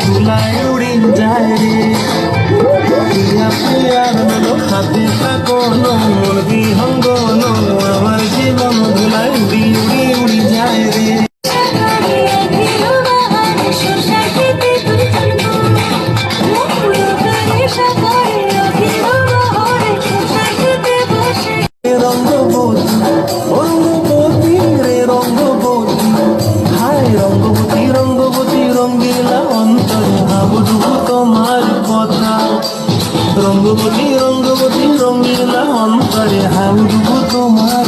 ধুলায় উড়ে যায় রে প্রিয়া প্রিয়ার মেলো হাতে থাকো মন বিহঙ্গন আমার জীবন ধুলায় উড়ি উড়ি উড়ি যায় রে রঙ্গবতী রে রঙ্গবতী হায় রঙ্গবতী রঙ্গবতী রঙ্গিলা অন্তরে হাবুডুবু তোমার কথা রঙ্গবতী রঙ্গবতী রঙ্গিলা অন্তরে হাবুডুবু তোমার